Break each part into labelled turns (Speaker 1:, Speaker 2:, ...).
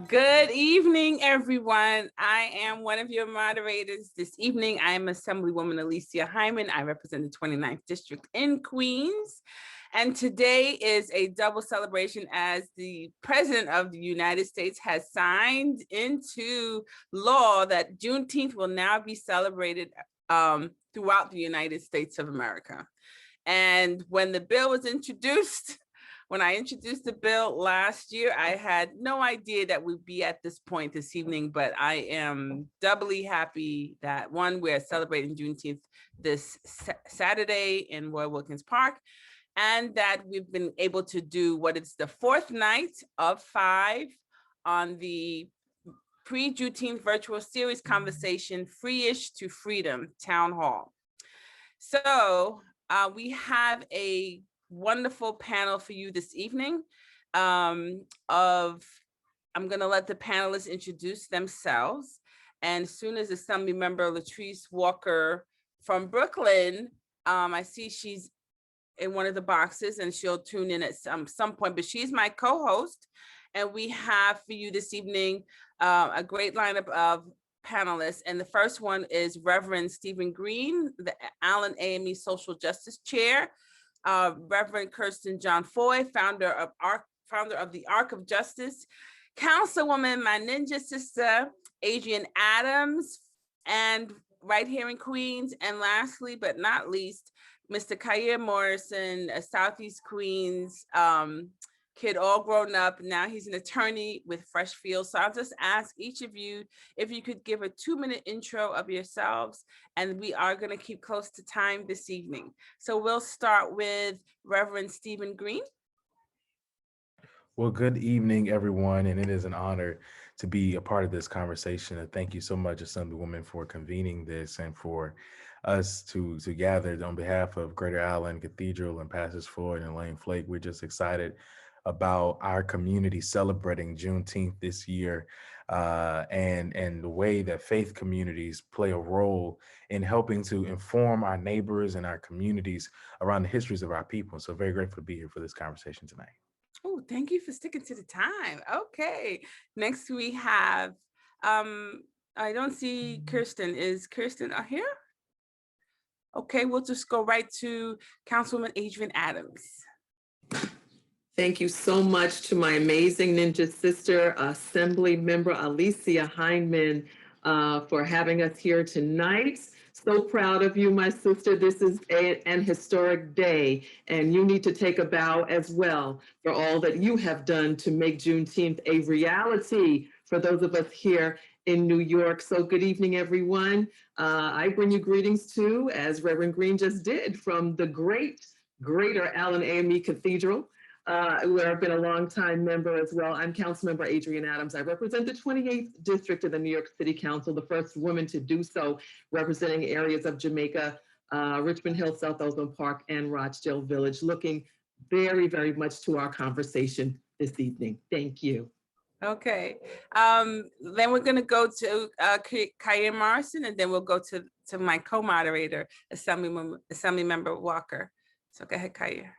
Speaker 1: Good evening, everyone. I am one of your moderators this evening. I am Assemblywoman Alicia Hyman. I represent the 29th District in Queens. And today is a double celebration as the President of the United States has signed into law that Juneteenth will now be celebrated throughout the United States of America. And when the bill was introduced, when I introduced the bill last year, I had no idea that we'd be at this point this evening, but I am doubly happy that one, we're celebrating Juneteenth this Saturday in Roy Wilkins Park, and that we've been able to do what is the fourth night of 5 on the pre-Juneteenth virtual series conversation, Free-ish to Freedom, Townhall. So we have a wonderful panel for you this evening. I'm gonna let the panelists introduce themselves. And as soon as Assembly Member Latrice Walker from Brooklyn, I see she's in one of the boxes and she'll tune in at some point, but she's my co-host. And we have for you this evening a great lineup of panelists. And the first one is Reverend Stephen Green, the Allen AME Social Justice Chair. Reverend Kirsten John Foy, founder of the Arc of Justice, Councilwoman, my ninja sister, Adrienne Adams, and right here in Queens. And lastly, but not least, Mr. Kyer Morrison, a Southeast Queens kid, all grown up. Now he's an attorney with Fresh Fields. So I'll just ask each of you if you could give a 2-minute intro of yourselves, and we are going to keep close to time this evening. So we'll start with Reverend Stephen Green.
Speaker 2: Well, good evening, everyone, and it is an honor to be a part of this conversation. And thank you so much, Assemblywoman, for convening this and for us to gather on behalf of Greater Allen Cathedral and Pastors Floyd and Lane Flake. We're just excited about our community celebrating Juneteenth this year, and the way that faith communities play a role in helping to inform our neighbors and our communities around the histories of our people. So very grateful to be here for this conversation tonight.
Speaker 1: Oh, thank you for sticking to the time. Okay, next we have, I don't see Kirsten. Is Kirsten here? Okay, we'll just go right to Councilwoman Adrienne Adams.
Speaker 3: Thank you so much to my amazing ninja sister, Assembly Member Alicia Hyman, for having us here tonight. So proud of you, my sister. This is an historic day, and you need to take a bow as well for all that you have done to make Juneteenth a reality for those of us here in New York. So good evening, everyone. I bring you greetings too, as Reverend Green just did, from the Greater Allen AME Cathedral, where I've been a longtime member as well. I'm Councilmember Adrienne Adams. I represent the 28th District of the New York City Council, the first woman to do so, representing areas of Jamaica, Richmond Hill, South Ozone Park, and Rochdale Village. Looking very, very much to our conversation this evening. Thank you.
Speaker 1: Okay, then we're going to go to Kyer Morrison, and then we'll go to my co-moderator, Assemblymember Walker. So go ahead, Kyer.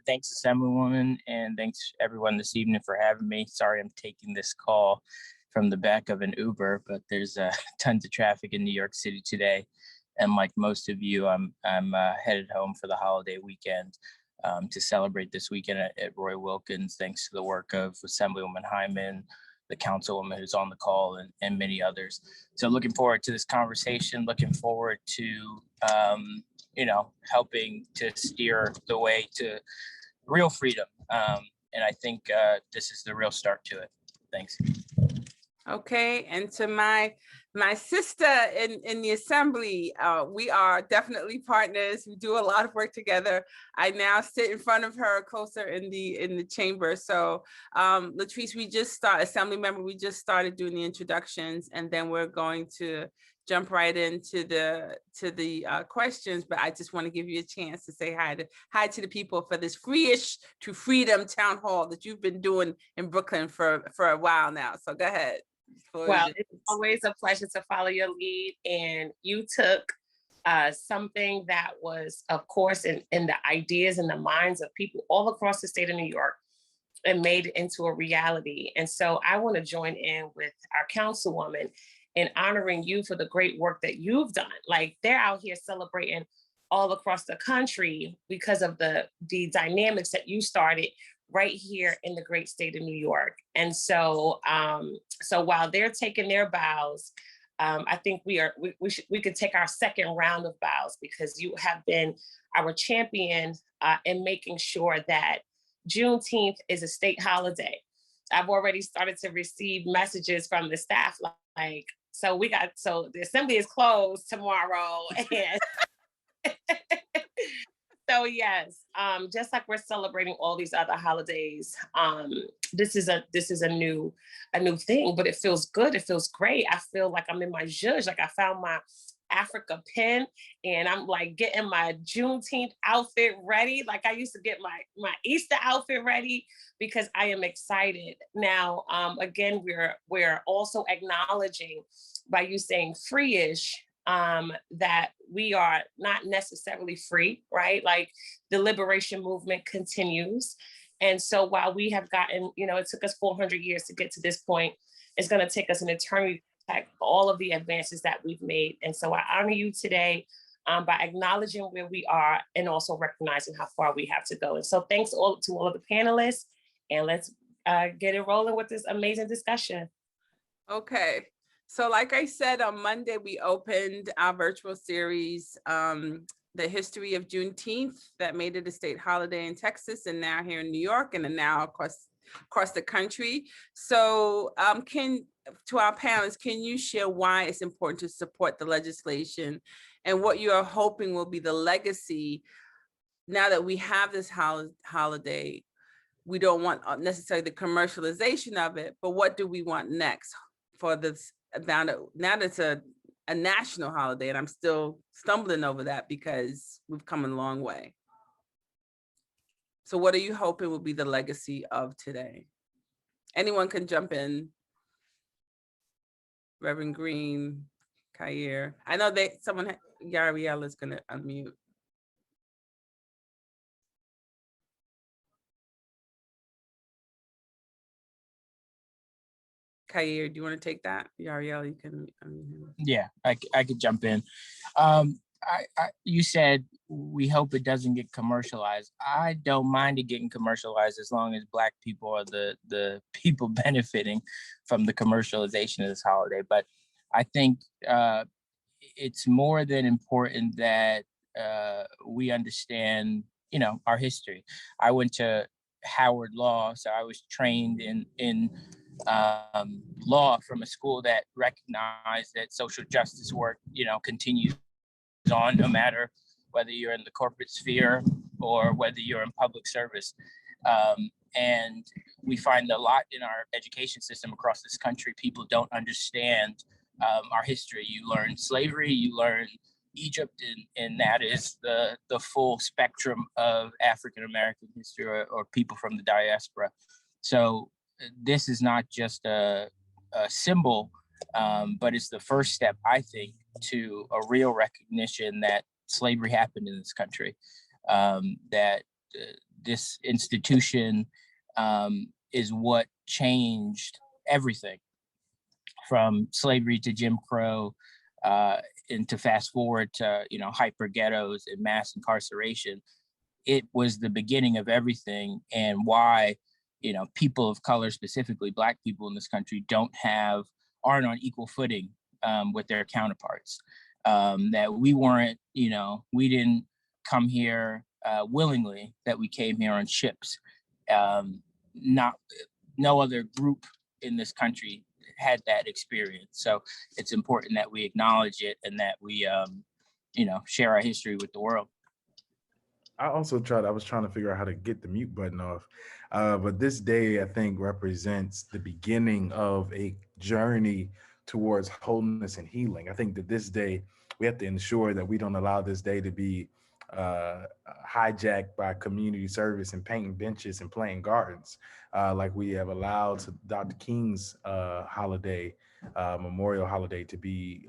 Speaker 4: Thanks, Assemblywoman, and thanks everyone this evening for having me. Sorry I'm taking this call from the back of an Uber, but there's tons of traffic in New York City today. And like most of you, I'm headed home for the holiday weekend to celebrate this weekend at Roy Wilkins, thanks to the work of Assemblywoman Hyman, the councilwoman who's on the call, and many others. So looking forward to this conversation, looking forward to helping to steer the way to real freedom. And I think this is the real start to it. Thanks.
Speaker 1: Okay, and to my sister in the assembly, we are definitely partners. We do a lot of work together. I now sit in front of her closer in the chamber. So Latrice, Assembly Member, we just started doing the introductions, and then we're going to jump right into the questions, but I just want to give you a chance to say hi to the people for this Free-ish to Freedom Town Hall that you've been doing in Brooklyn for a while now. So go ahead.
Speaker 5: Well, it's always a pleasure to follow your lead, and you took something that was, of course, in the ideas and the minds of people all across the state of New York, and made it into a reality. And so I want to join in with our councilwoman in honoring you for the great work that you've done. Like, they're out here celebrating all across the country because of the dynamics that you started right here in the great state of New York. And so, so while they're taking their bows, I think we could take our second round of bows, because you have been our champion in making sure that Juneteenth is a state holiday. I've already started to receive messages from the staff like, so the assembly is closed tomorrow. And so yes, just like we're celebrating all these other holidays, this is a new thing, but it feels good. It feels great. I feel like I'm in my zhuzh. Like, I found my Africa pin, and I'm like getting my Juneteenth outfit ready. Like, I used to get my Easter outfit ready, because I am excited. Now, again, we're also acknowledging, by you saying free-ish, that we are not necessarily free, right? Like, the liberation movement continues. And so while we have gotten, it took us 400 years to get to this point, it's going to take us an eternity to protect all of the advances that we've made. And so I honor you today by acknowledging where we are, and also recognizing how far we have to go. And so thanks to all of the panelists, and let's get it rolling with this amazing discussion.
Speaker 1: Okay. So like I said, on Monday, we opened our virtual series, The History of Juneteenth, that made it a state holiday in Texas, and now here in New York, and then now across the country. So to our panelists, can you share why it's important to support the legislation, and what you are hoping will be the legacy now that we have this holiday? We don't want necessarily the commercialization of it, but what do we want next for this? Now that it's a national holiday, and I'm still stumbling over that because we've come a long way. So what are you hoping will be the legacy of today? Anyone can jump in. Reverend Green, Kair. I know Yariel is gonna unmute. Kair, do you want to take that? Yariel, you can.
Speaker 4: Yeah, I could jump in. You said we hope it doesn't get commercialized. I don't mind it getting commercialized, as long as Black people are the people benefiting from the commercialization of this holiday. But I think it's more than important that we understand, our history. I went to Howard Law, so I was trained in law from a school that recognized that social justice work, continues on, no matter whether you're in the corporate sphere or whether you're in public service. And we find a lot in our education system across this country, people don't understand our history. You learn slavery, you learn Egypt, and that is the full spectrum of African-American history, or people from the diaspora. So this is not just a symbol, but it's the first step, I think, to a real recognition that slavery happened in this country, that this institution is what changed everything, from slavery to Jim Crow, and to fast forward to hyper ghettos and mass incarceration. It was the beginning of everything, and why people of color, specifically Black people in this country, aren't on equal footing with their counterparts. That we weren't, we didn't come here willingly, that we came here on ships. No other group in this country had that experience. So it's important that we acknowledge it, and that we, share our history with the world.
Speaker 2: I was trying to figure out how to get the mute button off. But this day, I think, represents the beginning of a journey towards wholeness and healing. I think that this day, we have to ensure that we don't allow this day to be hijacked by community service and painting benches and playing gardens, like we have allowed Dr. King's holiday, Memorial Holiday, to be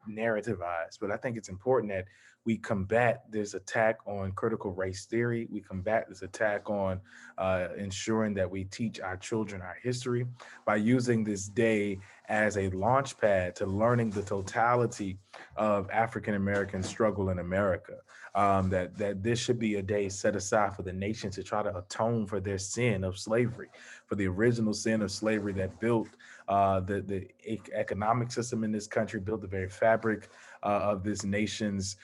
Speaker 2: narrativized. But I think it's important that we combat this attack on critical race theory. We combat this attack on ensuring that we teach our children our history by using this day as a launch pad to learning the totality of African American struggle in America. That this should be a day set aside for the nation to try to atone for their sin of slavery, for the original sin of slavery that built the economic system in this country, built the very fabric of this nation's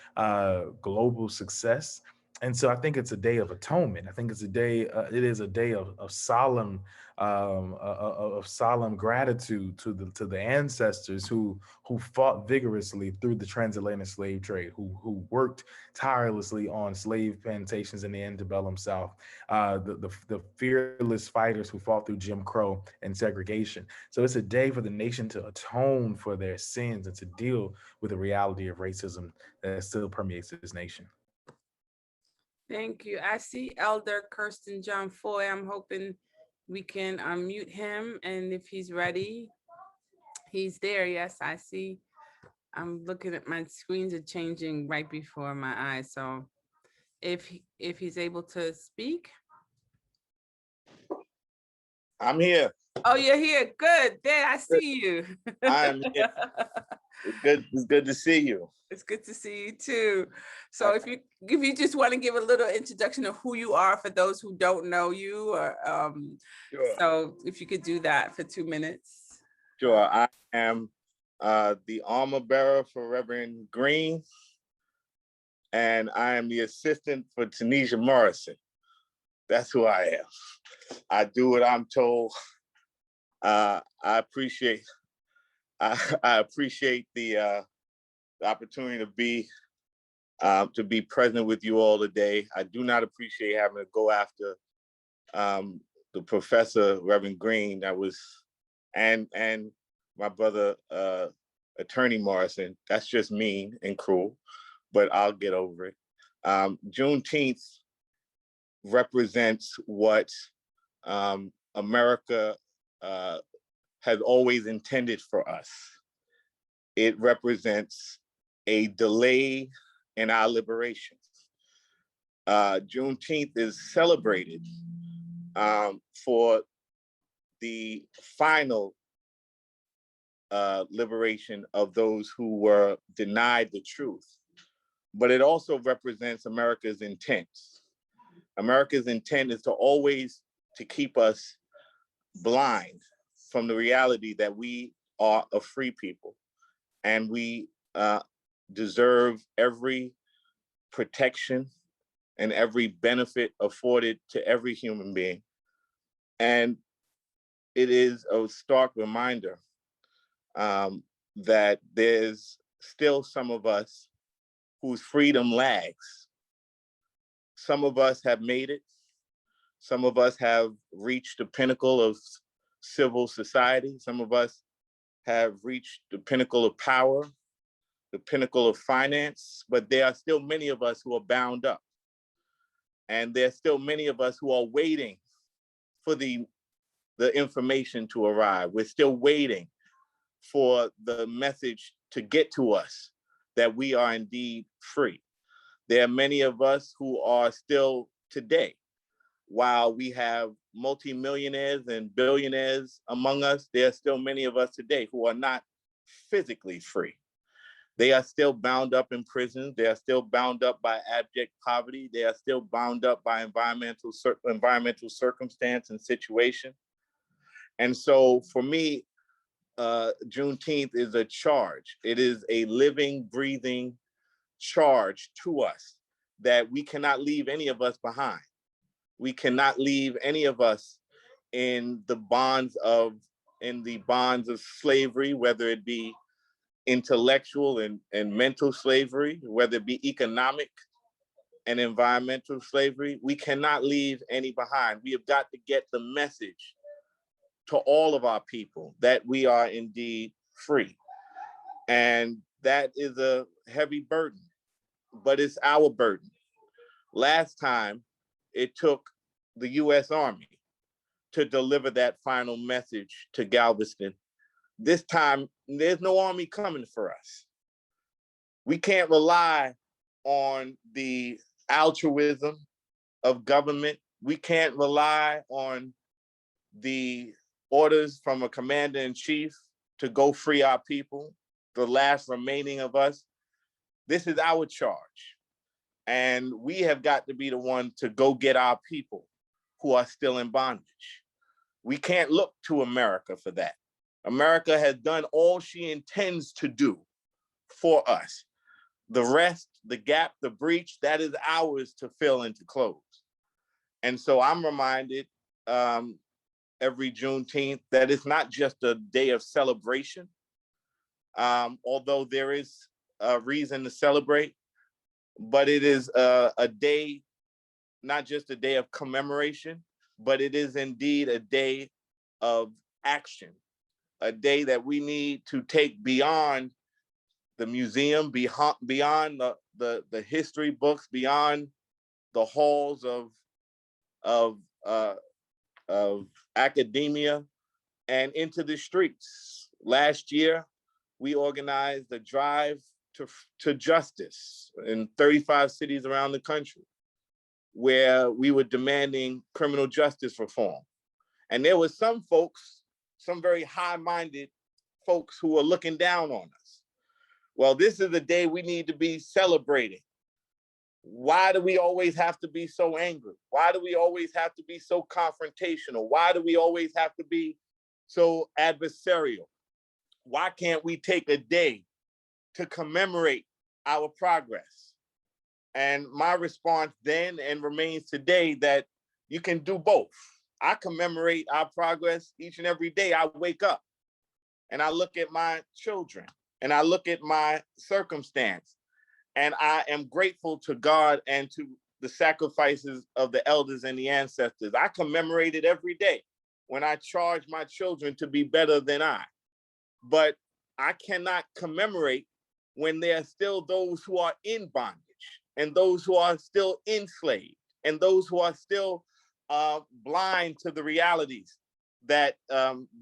Speaker 2: global success. And so I think it's a day of atonement. I think it's a day. It is a day of solemn, of solemn gratitude to the ancestors who fought vigorously through the transatlantic slave trade, who worked tirelessly on slave plantations in the antebellum South, the fearless fighters who fought through Jim Crow and segregation. So it's a day for the nation to atone for their sins and to deal with the reality of racism that still permeates this nation.
Speaker 1: Thank you. I see Elder Kirsten John Foy. I'm hoping we can unmute him, and if he's ready, he's there. Yes, I see. I'm looking at my screens are changing right before my eyes. So if he's able to speak.
Speaker 6: I'm here.
Speaker 1: Oh, you're here. Good. There, I see you.
Speaker 6: I am here. It's good to see you.
Speaker 1: It's good to see you too. So if you just want to give a little introduction of who you are for those who don't know you, or
Speaker 6: Sure.
Speaker 1: so if you could do that for 2 minutes.
Speaker 6: Sure. I am the armor bearer for Reverend Green, and I am the assistant for Tanisha Morrison. That's who I am. I do what I'm told. I appreciate the opportunity to be present with you all today. I do not appreciate having to go after the professor, Reverend Green, and my brother, Attorney Morrison. That's just mean and cruel, but I'll get over it. Juneteenth represents what America has always intended for us. It represents a delay in our liberation. Juneteenth is celebrated for the final liberation of those who were denied the truth, but it also represents America's intent. America's intent is to always to keep us blind from the reality that we are a free people, and we deserve every protection and every benefit afforded to every human being. And it is a stark reminder that there's still some of us whose freedom lags. Some of us have made it. Some of us have reached the pinnacle of civil society. Some of us have reached the pinnacle of power, the pinnacle of finance, but there are still many of us who are bound up. And there's still many of us who are waiting for the information to arrive. We're still waiting for the message to get to us that we are indeed free. There are many of us who are still today, while we have multimillionaires and billionaires among us, there are still many of us today who are not physically free. They are still bound up in prisons. They are still bound up by abject poverty. They are still bound up by environmental circumstance and situation. And so for me, Juneteenth is a charge. It is a living, breathing charge to us that we cannot leave any of us behind. We cannot leave any of us in the bonds of slavery, whether it be intellectual and mental slavery, whether it be economic and environmental slavery. We cannot leave any behind. We have got to get the message to all of our people that we are indeed free. And that is a heavy burden, but it's our burden. Last time, it took the US Army to deliver that final message to Galveston. This time, there's no army coming for us. We can't rely on the altruism of government. We can't rely on the orders from a commander-in-chief to go free our people, the last remaining of us. This is our charge. And we have got to be the one to go get our people who are still in bondage. We can't look to America for that. America has done all she intends to do for us. The rest, the gap, the breach, that is ours to fill and to close. And so I'm reminded every Juneteenth that it's not just a day of celebration, although there is a reason to celebrate, but it is a day, not just a day of commemoration, but it is indeed a day of action, a day that we need to take beyond the museum, beyond the history books, beyond the halls of academia, and into the streets. Last year, we organized a drive to justice in 35 cities around the country, where we were demanding criminal justice reform. And there were some folks, some very high-minded folks who were looking down on us. Well, this is a day we need to be celebrating. Why do we always have to be so angry? Why do we always have to be so confrontational? Why do we always have to be so adversarial? Why can't we take a day to commemorate our progress? And my response then and remains today that you can do both. I commemorate our progress each and every day. I wake up and I look at my children and I look at my circumstance, and I am grateful to God and to the sacrifices of the elders and the ancestors. I commemorate it every day when I charge my children to be better than I. But I cannot commemorate when there are still those who are in bondage, and those who are still enslaved, and those who are still blind to the realities that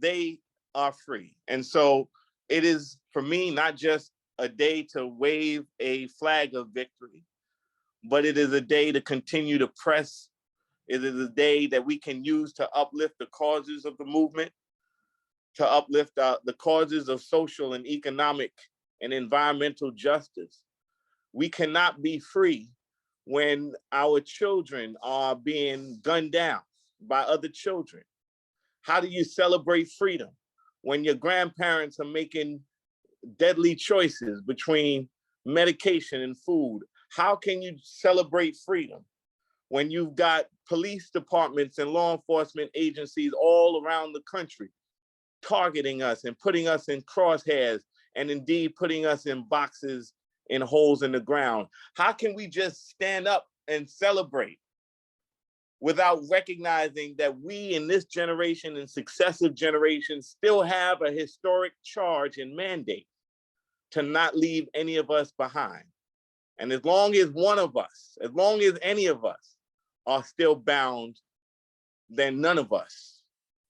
Speaker 6: they are free. And so it is, for me, not just a day to wave a flag of victory, but it is a day to continue to press. It is a day that we can use to uplift the causes of the movement, to uplift the causes of social and economic and environmental justice. We cannot be free when our children are being gunned down by other children. How do you celebrate freedom when your grandparents are making deadly choices between medication and food? How can you celebrate freedom when you've got police departments and law enforcement agencies all around the country targeting us and putting us in crosshairs, and indeed putting us in boxes in holes in the ground? How can we just stand up and celebrate without recognizing that we in this generation and successive generations still have a historic charge and mandate to not leave any of us behind? And as long as one of us, as long as any of us are still bound, then none of us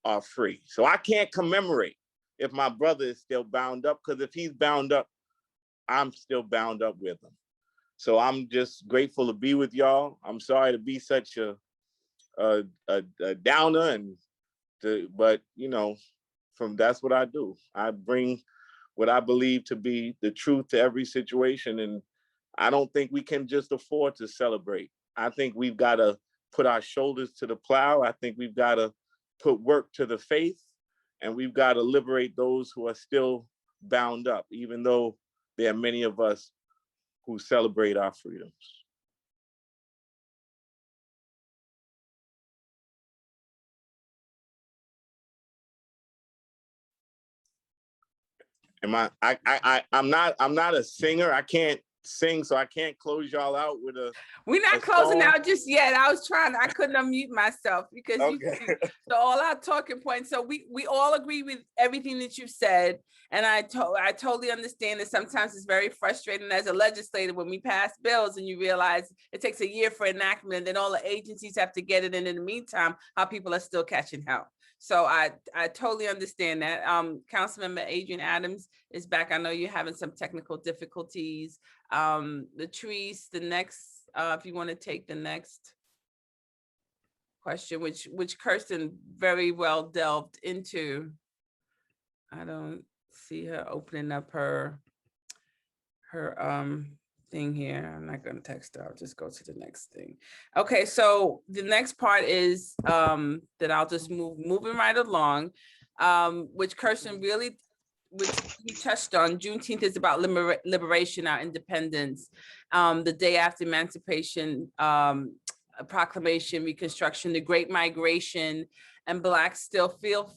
Speaker 6: are free. So I can't commemorate if my brother is still bound up, because if he's bound up, I'm still bound up with him. So I'm just grateful to be with y'all. I'm sorry to be such a downer, but you know, that's what I do. I bring what I believe to be the truth to every situation, and I don't think we can just afford to celebrate. I think we've got to put our shoulders to the plow. I think we've got to put work to the faith, and we've got to liberate those who are still bound up, even though there are many of us who celebrate our freedoms. I'm not a singer. I can't sing, so I can't close y'all out with a.
Speaker 1: We're not closing out just yet. I couldn't unmute myself because
Speaker 6: okay.
Speaker 1: So all our talking points. So we all agree with everything that you said. And I totally understand that sometimes it's very frustrating as a legislator when we pass bills and you realize it takes a year for enactment, and then all the agencies have to get it. And in the meantime, our people are still catching hell. So I totally understand that. Councilmember Adrian Adams is back. I know you're having some technical difficulties. Latrice, the next, if you want to take the next question, which Kirsten very well delved into. I don't see her opening up her thing here. I'm not going to text her. I'll just go to the next thing. Okay, so the next part is that I'll just moving right along, which Kirsten really, which he touched on. Juneteenth is about liberation, our independence, the day after emancipation, proclamation, Reconstruction, the Great Migration, and Blacks still feel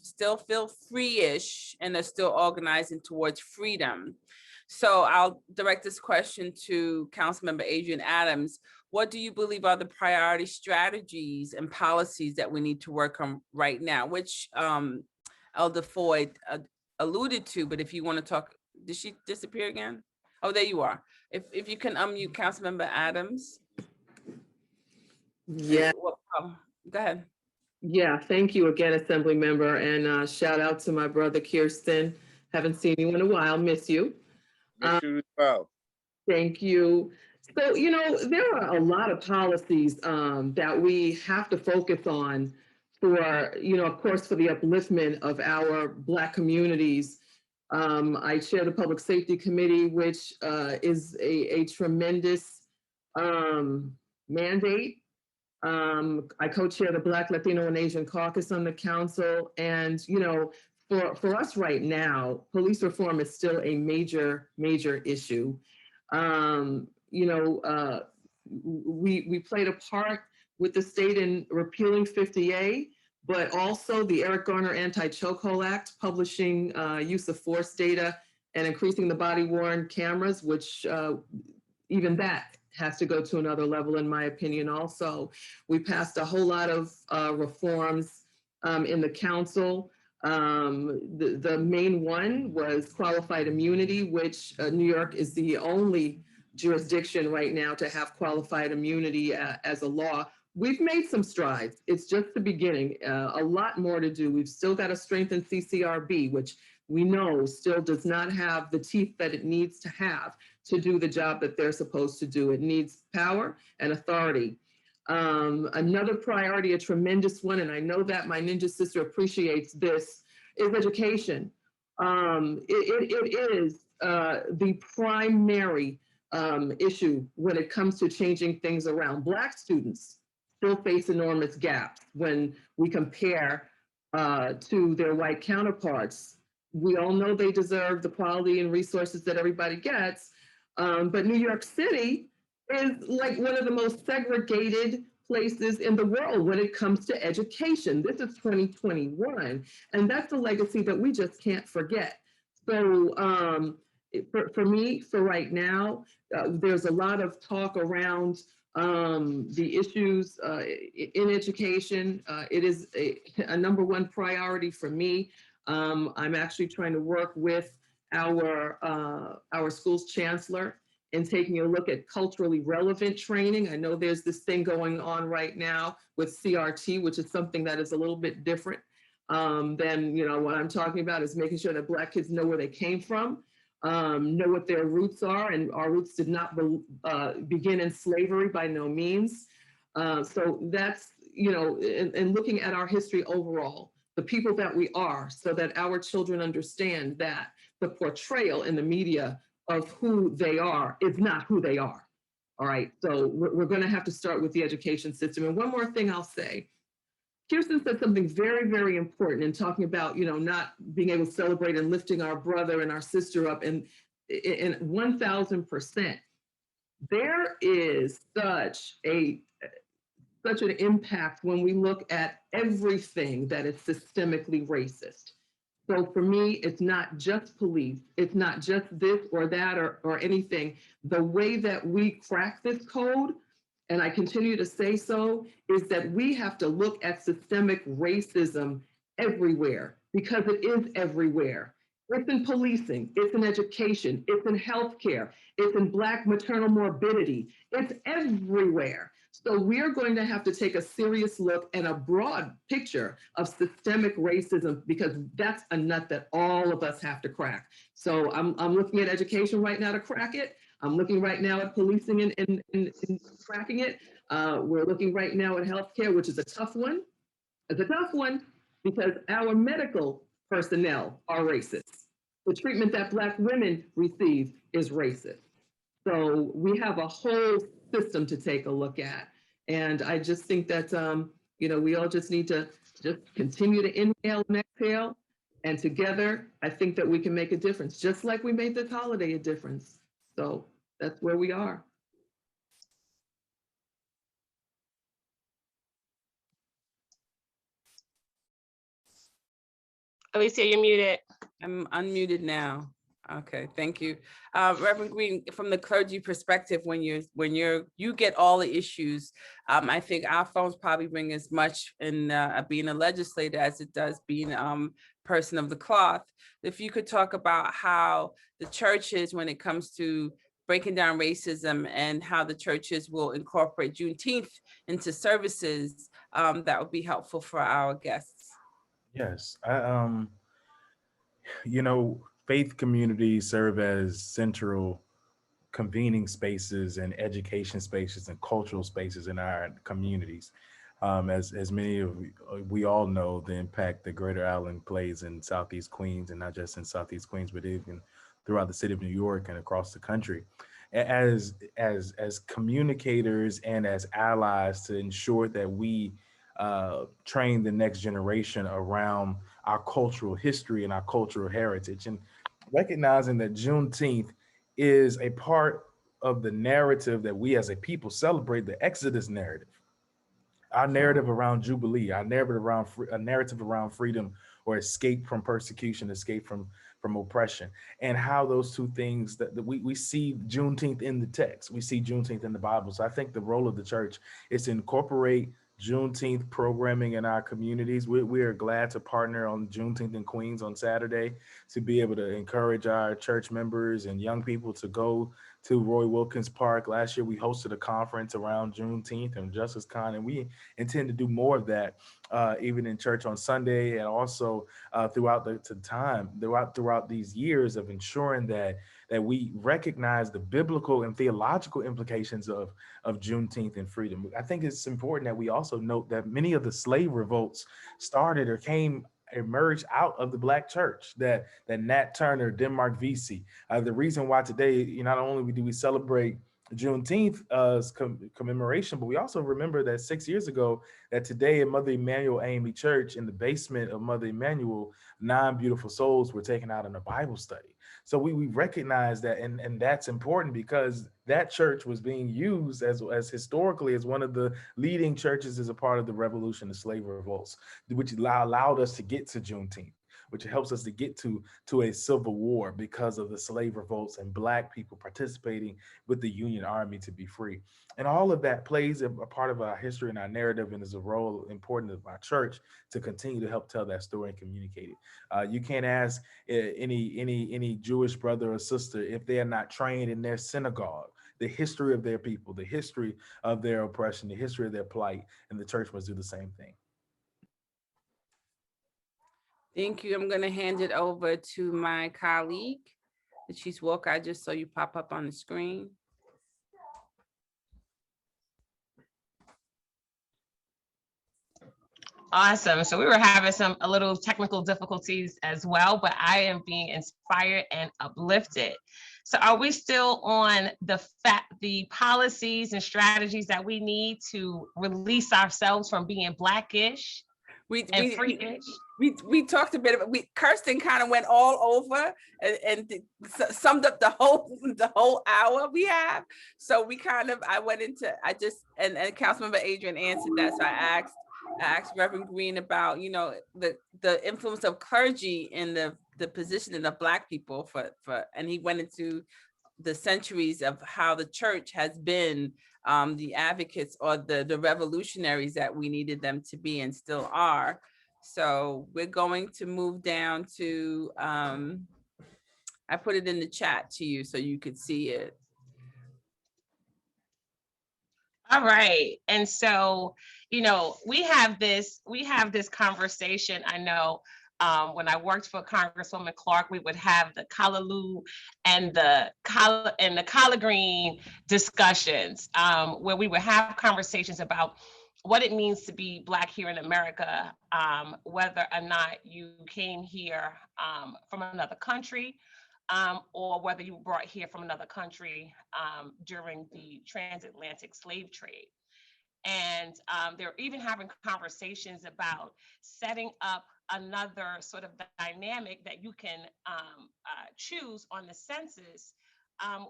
Speaker 1: free-ish and are still organizing towards freedom. So I'll direct this question to Councilmember Adrian Adams. What do you believe are the priority strategies and policies that we need to work on right now? Which Elder Floyd alluded to, but if you want to talk, did she disappear again? Oh, there you are. If you can unmute Councilmember Adams.
Speaker 3: Yeah.
Speaker 1: Go ahead.
Speaker 3: Yeah, thank you again, Assembly Member, and shout out to my brother Kirsten. Haven't seen you in a while, miss you.
Speaker 6: Miss you as well.
Speaker 3: Thank you. So, you know, there are a lot of policies that we have to focus on for, you know, of course, for the upliftment of our Black communities. I chair the Public Safety Committee, which is a tremendous mandate. I co-chair the Black, Latino, and Asian Caucus on the council. And, you know, for us right now, police reform is still a major issue. You know, we played a part with the state in repealing 50A, but also the Eric Garner Anti-Chokehold Act, publishing use of force data and increasing the body-worn cameras, which even that has to go to another level, in my opinion. Also, we passed a whole lot of reforms in the council. The main one was qualified immunity, which New York is the only jurisdiction right now to have qualified immunity as a law. We've made some strides. It's just the beginning. A lot more to do. We've still got to strengthen CCRB, which we know still does not have the teeth that it needs to have to do the job that they're supposed to do. It needs power and authority. Another priority, a tremendous one, and I know that my ninja sister appreciates this, is education. It is the primary issue when it comes to changing things around. Black students still face enormous gaps when we compare to their white counterparts. We all know they deserve the quality and resources that everybody gets, but New York City is like one of the most segregated places in the world when it comes to education. This is 2021, and that's a legacy that we just can't forget. So for me, for right now, there's a lot of talk around the issues in education. It is a number one priority for me. I'm actually trying to work with our school's chancellor in taking a look at culturally relevant training. I know there's this thing going on right now with CRT, which is something that is a little bit different than, you know, what I'm talking about is making sure that Black kids know where they came from, know what their roots are, and our roots did not begin in slavery by no means. So that's, you know, and looking at our history overall, the people that we are, so that our children understand that the portrayal in the media of who they are is not who they are. All right, so we're going to have to start with the education system. And one more thing I'll say, Kirsten said something very, very important in talking about, you know, not being able to celebrate and lifting our brother and our sister up, and 1000%. There is such an impact when we look at everything that is systemically racist. So for me, it's not just police, it's not just this or that or anything. The way that we crack this code, and I continue to say so, is that we have to look at systemic racism everywhere, because it is everywhere. It's in policing, it's in education, it's in healthcare, it's in Black maternal morbidity, it's everywhere. So we're going to have to take a serious look and a broad picture of systemic racism, because that's a nut that all of us have to crack. So I'm looking at education right now to crack it. I'm looking right now at policing and cracking it. We're looking right now at healthcare, which is a tough one. It's a tough one because our medical personnel are racist. The treatment that Black women receive is racist. So we have a whole system to take a look at. And I just think that, we all just need to just continue to inhale and exhale. And together, I think that we can make a difference, just like we made this holiday a difference. So that's where we are.
Speaker 5: Alicia, you're muted.
Speaker 1: I'm unmuted now. Okay, thank you. Reverend Green, from the clergy perspective, when you get all the issues, I think our phones probably bring as much in being a legislator as it does being person of the cloth. If you could talk about how the churches, when it comes to breaking down racism, and how the churches will incorporate Juneteenth into services, that would be helpful for our guests.
Speaker 2: Yes, faith communities serve as central convening spaces and education spaces and cultural spaces in our communities. As many of we all know the impact that Greater Allen plays in Southeast Queens, and not just in Southeast Queens, but even throughout the city of New York and across the country. As communicators and as allies to ensure that we train the next generation around our cultural history and our cultural heritage, and recognizing that Juneteenth is a part of the narrative that we as a people celebrate, the Exodus narrative, our narrative around Jubilee, our narrative around freedom or escape from persecution, escape from oppression, and how those two things that we see Juneteenth in the text, we see Juneteenth in the Bible. So I think the role of the church is to incorporate Juneteenth programming in our communities. We are glad to partner on Juneteenth in Queens on Saturday to be able to encourage our church members and young people to go to Roy Wilkins Park. Last year, we hosted a conference around Juneteenth and Justice Con, and we intend to do more of that, even in church on Sunday, and also throughout these years of ensuring that we recognize the biblical and theological implications of Juneteenth and freedom. I think it's important that we also note that many of the slave revolts started or emerged out of the Black church, that Nat Turner, Denmark Vesey. The reason why today, not only do we celebrate Juneteenth commemoration, but we also remember that 6 years ago, that today in Mother Emanuel AME Church, in the basement of Mother Emanuel, 9 beautiful souls were taken out in a Bible study. So we recognize that, and that's important because that church was being used as historically as one of the leading churches as a part of the revolution, the slave revolts, which allowed us to get to Juneteenth, which helps us to get to a civil war because of the slave revolts and Black people participating with the Union Army to be free. And all of that plays a part of our history and our narrative, and is a role important of our church to continue to help tell that story and communicate it. You can't ask any Jewish brother or sister if they are not trained in their synagogue, the history of their people, the history of their oppression, the history of their plight, and the church must do the same thing.
Speaker 1: Thank you. I'm going to hand it over to my colleague, Latrice Walker. I just saw you pop up on the screen.
Speaker 7: Awesome. So we were having a little technical difficulties as well, but I am being inspired and uplifted. So are we still on the policies and strategies that we need to release ourselves from being Blackish and free-ish?
Speaker 1: We talked a bit about, Kirsten kind of went all over and summed up the whole hour we have. So I went into, and Councilmember Adrian answered that. So I asked Reverend Green about, the influence of clergy in the positioning of Black people and he went into the centuries of how the church has been the advocates or the revolutionaries that we needed them to be and still are. So we're going to move down to, I put it in the chat to you so you could see it.
Speaker 7: All right. And so, we have this conversation. I know when I worked for Congresswoman Clark, we would have the Callaloo and the collard green discussions, where we would have conversations about what it means to be Black here in America, whether or not you came here from another country, or whether you were brought here from another country during the transatlantic slave trade. And they're even having conversations about setting up another sort of dynamic that you can choose on the census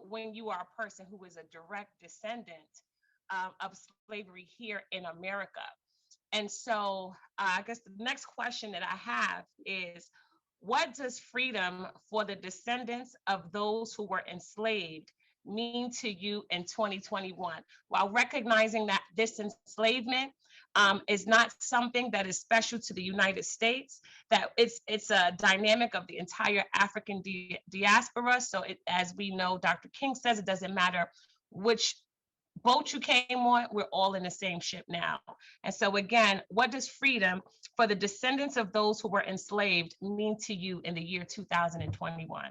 Speaker 7: when you are a person who is a direct descendant of slavery here in America. And so I guess the next question that I have is, what does freedom for the descendants of those who were enslaved mean to you in 2021? While recognizing that this enslavement is not something that is special to the United States, that it's a dynamic of the entire African diaspora. So as we know, Dr. King says, it doesn't matter which boat you came on, we're all in the same ship now. And so again, what does freedom for the descendants of those who were enslaved mean to you in the year 2021?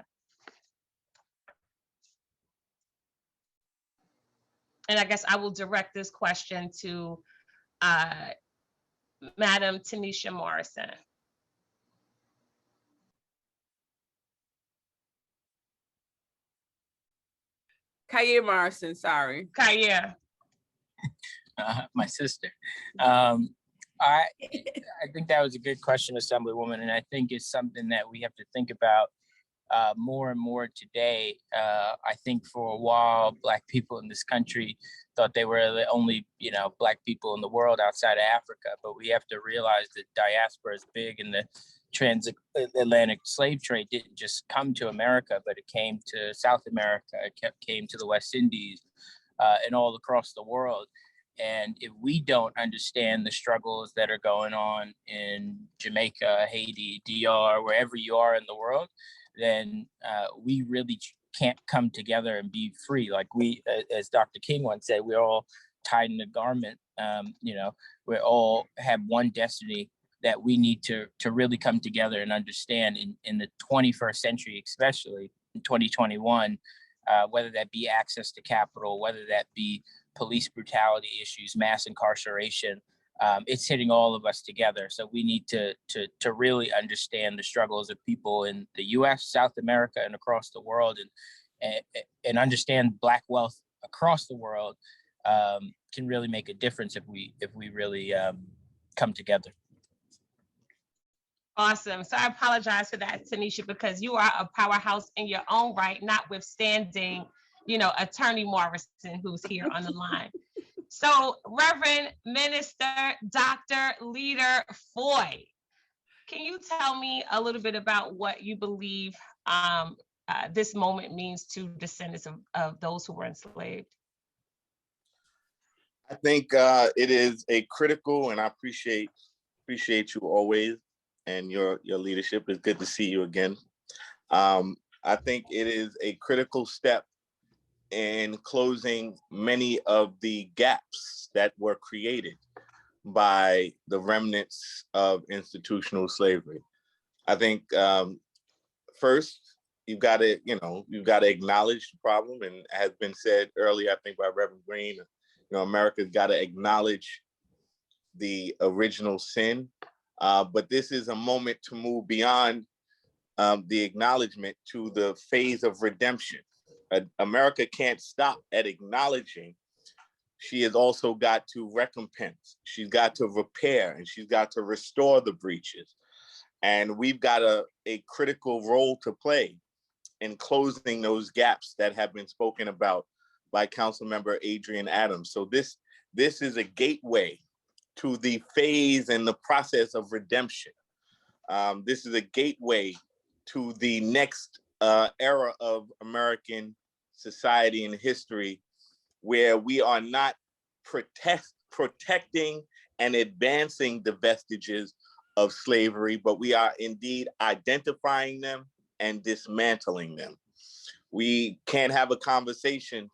Speaker 7: And I guess I will direct this question to Madam Tanisha Morrison.
Speaker 1: Kaye Morrison, sorry.
Speaker 7: Kaye.
Speaker 4: My sister. I think that was a good question, Assemblywoman, and I think it's something that we have to think about more and more today. I think for a while, Black people in this country thought they were the only, Black people in the world outside of Africa, but we have to realize that diaspora is big, and the transatlantic slave trade didn't just come to America, but it came to South America, it came to the West Indies, and all across the world. And if we don't understand the struggles that are going on in Jamaica, Haiti, DR, wherever you are in the world, then we really can't come together and be free. Like we, as Dr. King once said, we're all tied in a garment. We all have one destiny that we need to really come together and understand in the 21st century, especially in 2021, whether that be access to capital, whether that be police brutality issues, mass incarceration, it's hitting all of us together. So we need to really understand the struggles of people in the U.S., South America, and across the world, and understand Black wealth across the world can really make a difference if we really come together.
Speaker 7: Awesome. So I apologize for that, Tanisha, because you are a powerhouse in your own right, notwithstanding, Attorney Morrison, who's here on the line. So Reverend Minister, Dr. Leader Foy, can you tell me a little bit about what you believe this moment means to descendants of those who were enslaved?
Speaker 6: I think it is a critical, and I appreciate you always, and your leadership. It's good to see you again. I think it is a critical step in closing many of the gaps that were created by the remnants of institutional slavery. I think first, you've got to acknowledge the problem, and has been said earlier, I think by Reverend Green, America's got to acknowledge the original sin. But this is a moment to move beyond the acknowledgement to the phase of redemption. America can't stop at acknowledging. She has also got to recompense. She's got to repair, and she's got to restore the breaches. And we've got a critical role to play in closing those gaps that have been spoken about by Councilmember Adrian Adams. So this is a gateway to the phase and the process of redemption. This is a gateway to the next era of American society and history, where we are not protecting and advancing the vestiges of slavery, but we are indeed identifying them and dismantling them. We can't have a conversation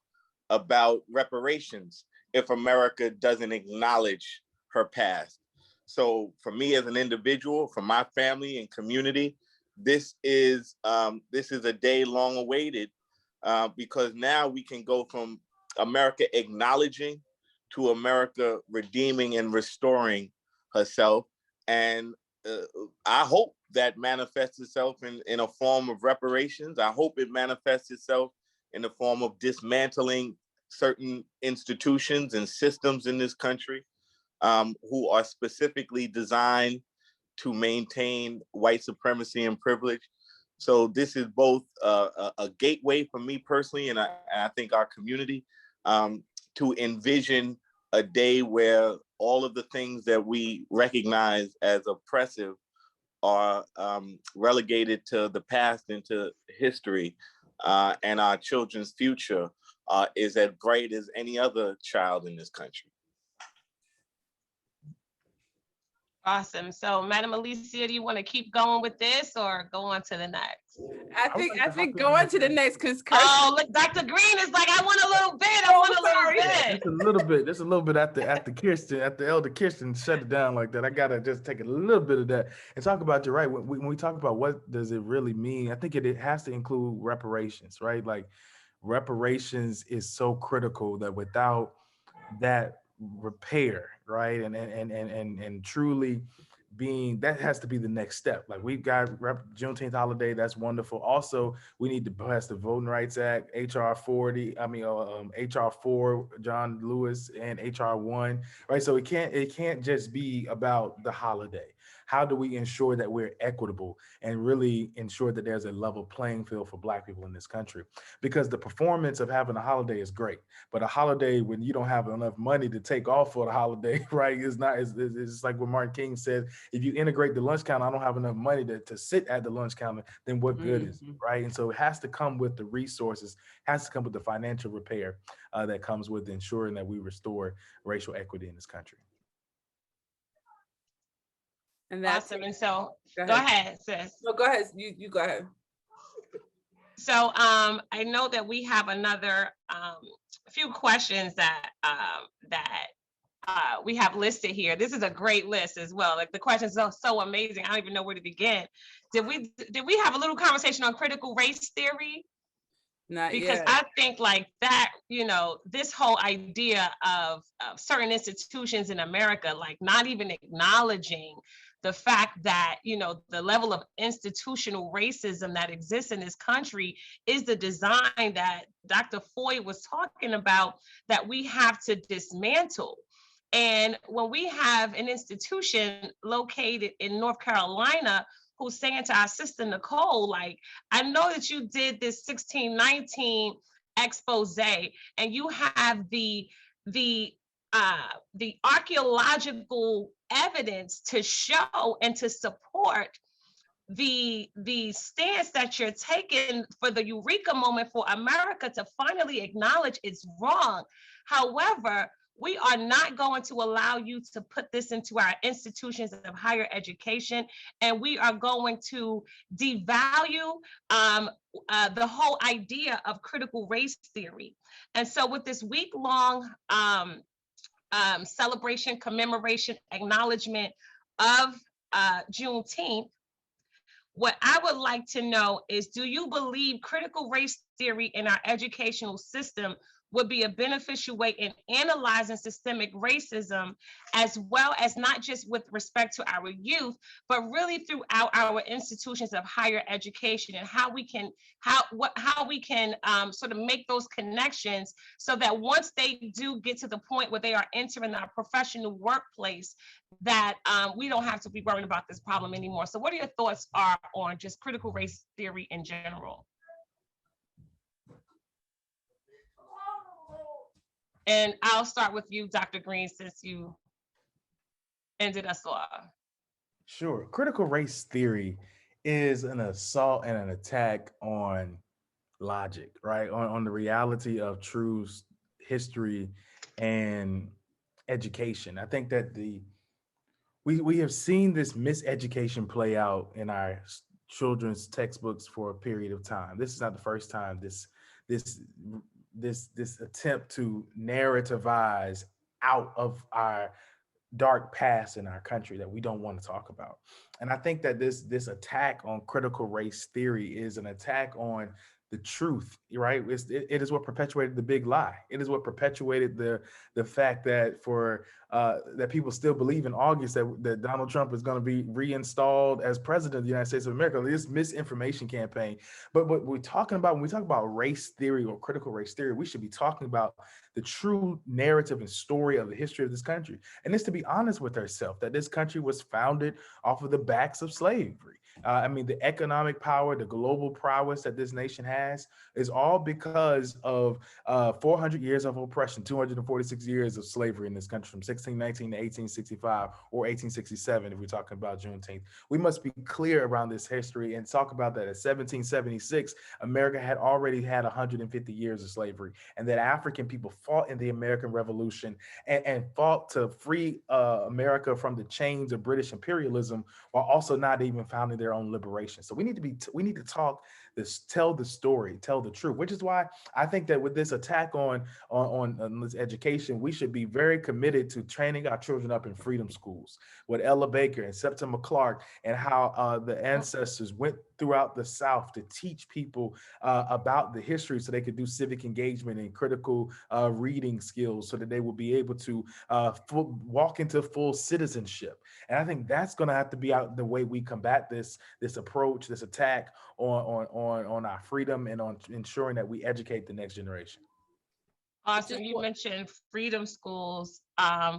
Speaker 6: about reparations if America doesn't acknowledge her past. So for me as an individual, for my family and community, this is a day long awaited, because now we can go from America acknowledging to America redeeming and restoring herself. And I hope that manifests itself in a form of reparations. I hope it manifests itself in the form of dismantling certain institutions and systems in this country, who are specifically designed to maintain white supremacy and privilege. So this is both a gateway for me personally, and I think our community, to envision a day where all of the things that we recognize as oppressive are relegated to the past, into history, and our children's future is as bright as any other child in this country.
Speaker 7: Awesome. So, Madam Alicia, do you want to keep going with this or go on to the next?
Speaker 1: I think go on to the next, because
Speaker 7: Oh, look, Dr. Green is like, I want a little bit. I want a little bit.
Speaker 2: Just a little bit after Elder Kirsten shut it down like that. I gotta just take a little bit of that and talk about, you're right. When we talk about what does it really mean, I think it has to include reparations, right? Like reparations is so critical that without that repair, right, and truly being, that has to be the next step. Like we've got Juneteenth holiday, that's wonderful. Also, we need to pass the Voting Rights Act, HR 4, John Lewis, and HR 1, right? So it can't just be about the holiday. How do we ensure that we're equitable and really ensure that there's a level playing field for Black people in this country? Because the performance of having a holiday is great, but a holiday when you don't have enough money to take off for the holiday, right, is not, it's like what Martin King said, if you integrate the lunch counter, I don't have enough money to sit at the lunch counter, then what good is it, right? And so it has to come with the resources, has to come with the financial repair that comes with ensuring that we restore racial equity in this country.
Speaker 1: And that's
Speaker 7: awesome. And so go ahead, sis.
Speaker 1: No, go ahead. You go ahead.
Speaker 7: So I know that we have another few questions that we have listed here. This is a great list as well. Like the questions are so amazing. I don't even know where to begin. Did we have a little conversation on critical race theory?
Speaker 1: Not
Speaker 7: because
Speaker 1: yet.
Speaker 7: I think like that, you know, this whole idea of certain institutions in America, like not even acknowledging the fact that, you know, the level of institutional racism that exists in this country is the design that Dr. Foy was talking about that we have to dismantle. And when we have an institution located in North Carolina who's saying to our sister Nicole, like, I know that you did this 1619 expose and you have the archaeological evidence to show and to support the stance that you're taking for the Eureka moment for America to finally acknowledge it's wrong. However, we are not going to allow you to put this into our institutions of higher education, and we are going to devalue the whole idea of critical race theory. And so with this week-long celebration, commemoration, acknowledgement of Juneteenth, what I would like to know is, do you believe critical race theory in our educational system would be a beneficial way in analyzing systemic racism, as well as not just with respect to our youth, but really throughout our institutions of higher education, and how we can sort of make those connections so that once they do get to the point where they are entering our professional workplace, that we don't have to be worrying about this problem anymore. So what are your thoughts are on just critical race theory in general? And I'll start with you, Dr. Green, since you ended us off.
Speaker 2: Sure. Critical race theory is an assault and an attack on logic, right? On the reality of truth, history, and education. I think that we have seen this miseducation play out in our children's textbooks for a period of time. This is not the first time this this attempt to narrativize out of our dark past in our country that we don't want to talk about. And I think that this attack on critical race theory is an attack on the truth, right? It is what perpetuated the big lie. It is what perpetuated the fact that that people still believe in August that Donald Trump is going to be reinstalled as president of the United States of America. This misinformation campaign. But what we're talking about, when we talk about race theory or critical race theory, we should be talking about the true narrative and story of the history of this country. And it's to be honest with ourselves that this country was founded off of the backs of slavery. I mean, the economic power, the global prowess that this nation has is all because of 400 years of oppression, 246 years of slavery in this country from 1619 to 1865 or 1867, if we're talking about Juneteenth. We must be clear around this history and talk about that. At 1776, America had already had 150 years of slavery, and that African people fought in the American Revolution and fought to free America from the chains of British imperialism while also not even founding their own liberation. So we need to talk this, tell the story, tell the truth, which is why I think that with this attack on this education, we should be very committed to training our children up in freedom schools with Ella Baker and Septima Clark, and how the ancestors went throughout the South to teach people about the history so they could do civic engagement and critical reading skills so that they will be able to walk into full citizenship. And I think that's going to have to be out the way we combat this approach, this attack on our freedom and on ensuring that we educate the next generation.
Speaker 7: Awesome. You mentioned freedom schools,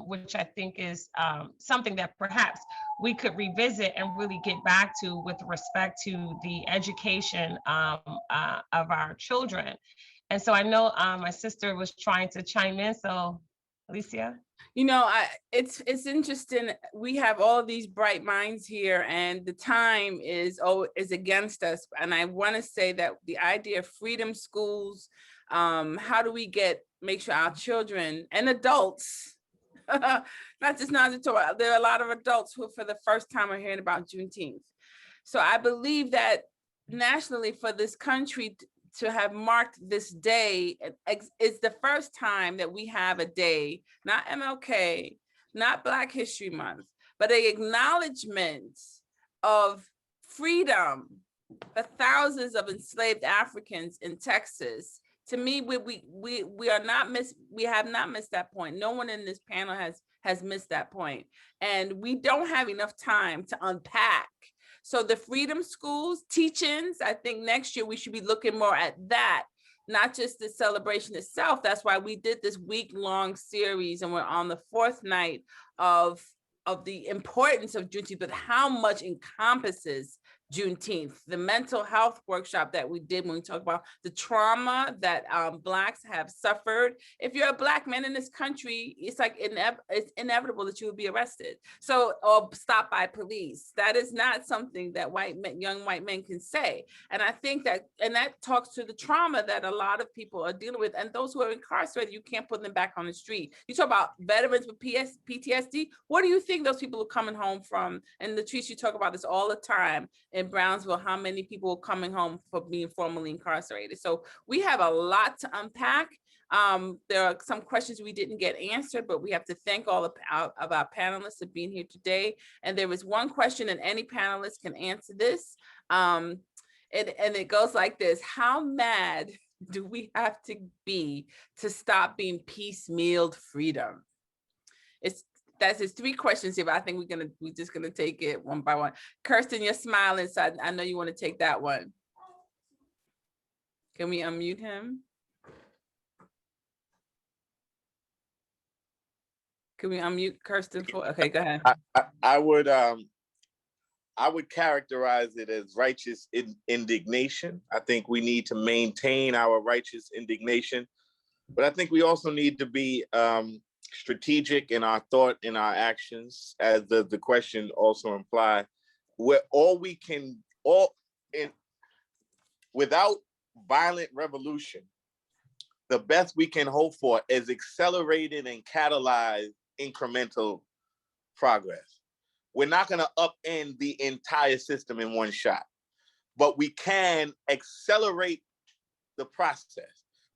Speaker 7: which I think is something that perhaps we could revisit and really get back to with respect to the education of our children. And so I know my sister was trying to chime in. So, Alicia?
Speaker 1: You know, it's interesting. We have all of these bright minds here, and the time is against us. And I want to say that the idea of freedom schools, how do we make sure our children and adults, not just non-adults, there are a lot of adults who for the first time are hearing about Juneteenth. So I believe that nationally for this country to have marked this day is the first time that we have a day, not MLK, not Black History Month, but an acknowledgement of freedom for thousands of enslaved Africans in Texas. To me, we have not missed that point. No one in this panel has missed that point. And we don't have enough time to unpack. So the freedom schools teachings, I think next year we should be looking more at that, not just the celebration itself. That's why we did this week-long series, and we're on the fourth night of the importance of Juneteenth, but how much encompasses Juneteenth, the mental health workshop that we did when we talk about the trauma that Blacks have suffered. If you're a Black man in this country, it's like it's inevitable that you will be arrested. So, or stopped by police. That is not something that young white men can say. And I think that talks to the trauma that a lot of people are dealing with. And those who are incarcerated, you can't put them back on the street. You talk about veterans with PTSD. What do you think those people are coming home from? And Latrice, you talk about this all the time. In Brownsville, how many people are coming home for being formerly incarcerated? So we have a lot to unpack. There are some questions we didn't get answered, but we have to thank all of our panelists for being here today. And there was one question, and any panelist can answer this. And it goes like this: how mad do we have to be to stop being piecemealed freedom? That's 3 questions here, but I think we're just gonna take it one by one. Kirsten, you're smiling, so I know you want to take that one. Can we unmute him? Can we unmute Kirsten for? Okay, go ahead.
Speaker 6: I would characterize it as righteous indignation. I think we need to maintain our righteous indignation, but I think we also need to be strategic in our thought, in our actions, as the question also implied, where without violent revolution, the best we can hope for is accelerated and catalyzed incremental progress. We're not going to upend the entire system in one shot, but we can accelerate the process.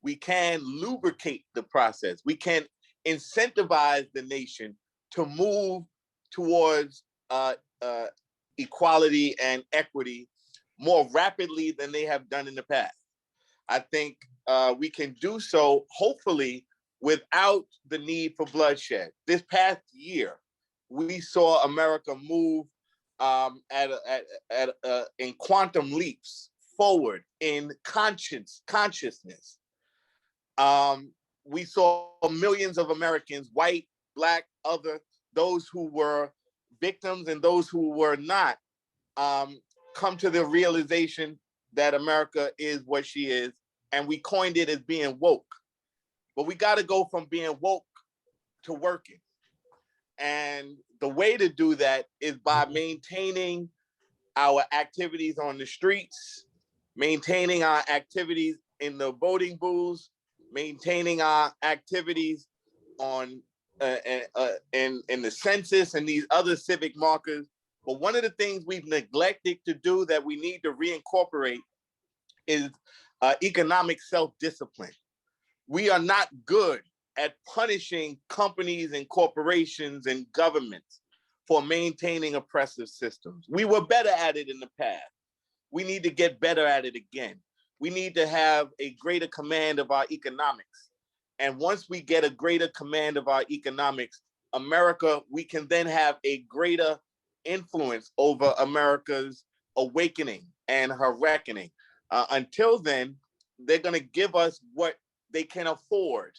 Speaker 6: we can lubricate the process. We can incentivize the nation to move towards equality and equity more rapidly than they have done in the past. I think we can do so, hopefully, without the need for bloodshed. This past year, we saw America move in quantum leaps forward in consciousness. We saw millions of Americans, white, Black, other, those who were victims and those who were not, come to the realization that America is what she is, and we coined it as being woke. But we got to go from being woke to working. And the way to do that is by maintaining our activities on the streets, maintaining our activities in the voting booths, maintaining our activities on in the census and these other civic markers. But one of the things we've neglected to do that we need to reincorporate is economic self-discipline. We are not good at punishing companies and corporations and governments for maintaining oppressive systems. We were better at it in the past. We need to get better at it again. We need to have a greater command of our economics. And once we get a greater command of our economics, America, we can then have a greater influence over America's awakening and her reckoning. Until then, they're gonna give us what they can afford.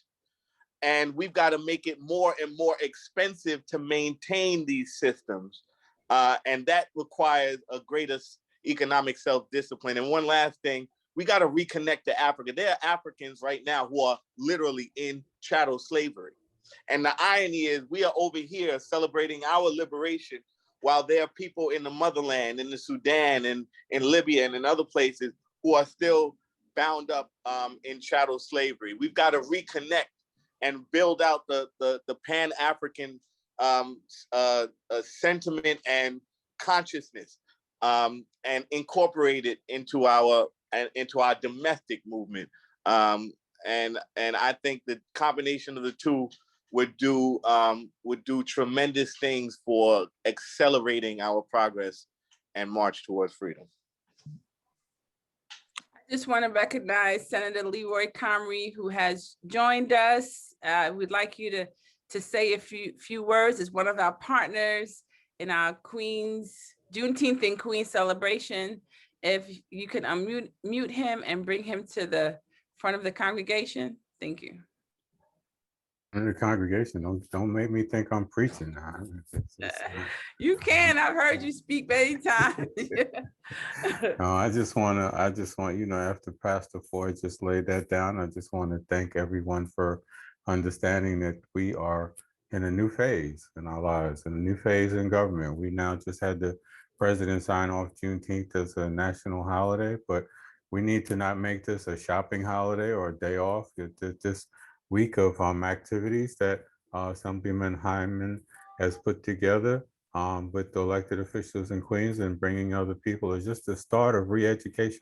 Speaker 6: And we've got to make it more and more expensive to maintain these systems. And that requires a greater economic self-discipline. And one last thing, we got to reconnect to Africa. There are Africans right now who are literally in chattel slavery. And the irony is we are over here celebrating our liberation while there are people in the motherland, in the Sudan and in Libya and in other places who are still bound up in chattel slavery. We've got to reconnect and build out the Pan-African sentiment and consciousness, and incorporate it into our domestic movement. And I think the combination of the two would do tremendous things for accelerating our progress and march towards freedom.
Speaker 1: I just want to recognize Senator Leroy Comrie, who has joined us. We'd like you to say a few words as one of our partners in our Juneteenth in Queens celebration. If you can unmute him and bring him to the front of the congregation. Thank you.
Speaker 8: In the congregation, don't make me think I'm preaching now.
Speaker 1: You can. I've heard you speak many times.
Speaker 8: No, I just want, after Pastor Ford just laid that down, I just want to thank everyone for understanding that we are in a new phase in our lives, in a new phase in government. We now just had the president sign off Juneteenth as a national holiday, but we need to not make this a shopping holiday or a day off. This week of activities that Assemblyman Hyman has put together with the elected officials in Queens and bringing other people is just the start of re-educating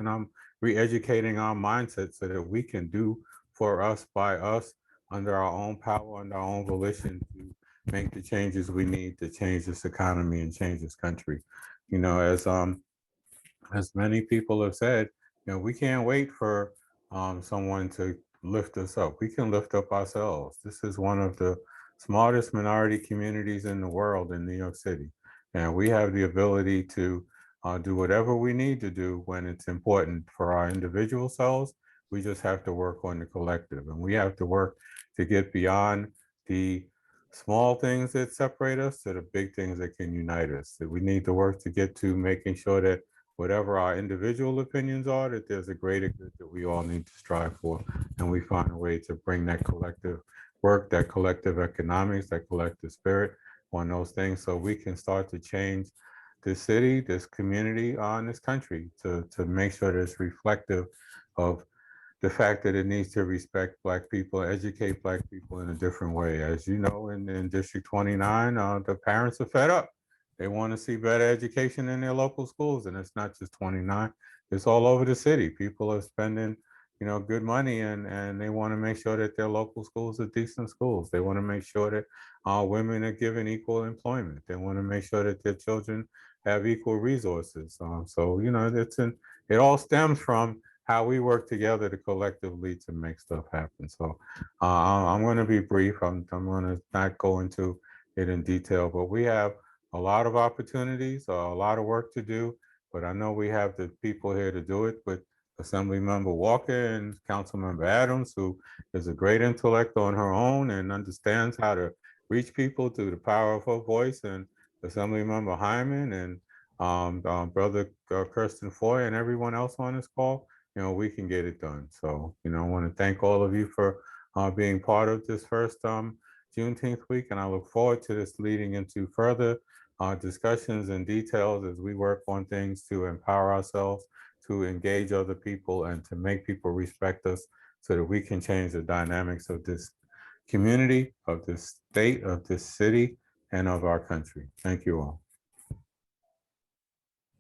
Speaker 8: our mindset so that we can do for us, by us, under our own power, under our own volition, to make the changes we need to change this economy and change this country. You know, as many people have said, we can't wait for someone to lift us up. We can lift up ourselves. This is one of the smartest minority communities in the world in New York City. And we have the ability to do whatever we need to do when it's important for our individual selves. We just have to work on the collective, and we have to work to get beyond the small things that separate us to the big things that can unite us. That we need to work to get to making sure that whatever our individual opinions are, that there's a greater good that we all need to strive for. And we find a way to bring that collective work, that collective economics, that collective spirit on those things, so we can start to change this city, this community, this country, to make sure that it's reflective of the fact that it needs to respect Black people, educate Black people in a different way. As you know, in District 29, the parents are fed up. They want to see better education in their local schools, and it's not just 29, it's all over the city. People are spending, good money, and they want to make sure that their local schools are decent schools. They want to make sure that women are given equal employment. They want to make sure that their children have equal resources. So, it all stems from how we work together to collectively to make stuff happen. So I'm going to be brief. I'm going to not go into it in detail, but we have a lot of opportunities, a lot of work to do, but I know we have the people here to do it with Assemblymember Walker and Councilmember Adams, who is a great intellect on her own and understands how to reach people through the power of her voice, and Assemblymember Hyman and Brother Kirsten Foy and everyone else on this call. We can get it done. So, I want to thank all of you for being part of this first Juneteenth week, and I look forward to this leading into further discussions and details as we work on things to empower ourselves, to engage other people, and to make people respect us so that we can change the dynamics of this community, of this state, of this city, and of our country. Thank you all.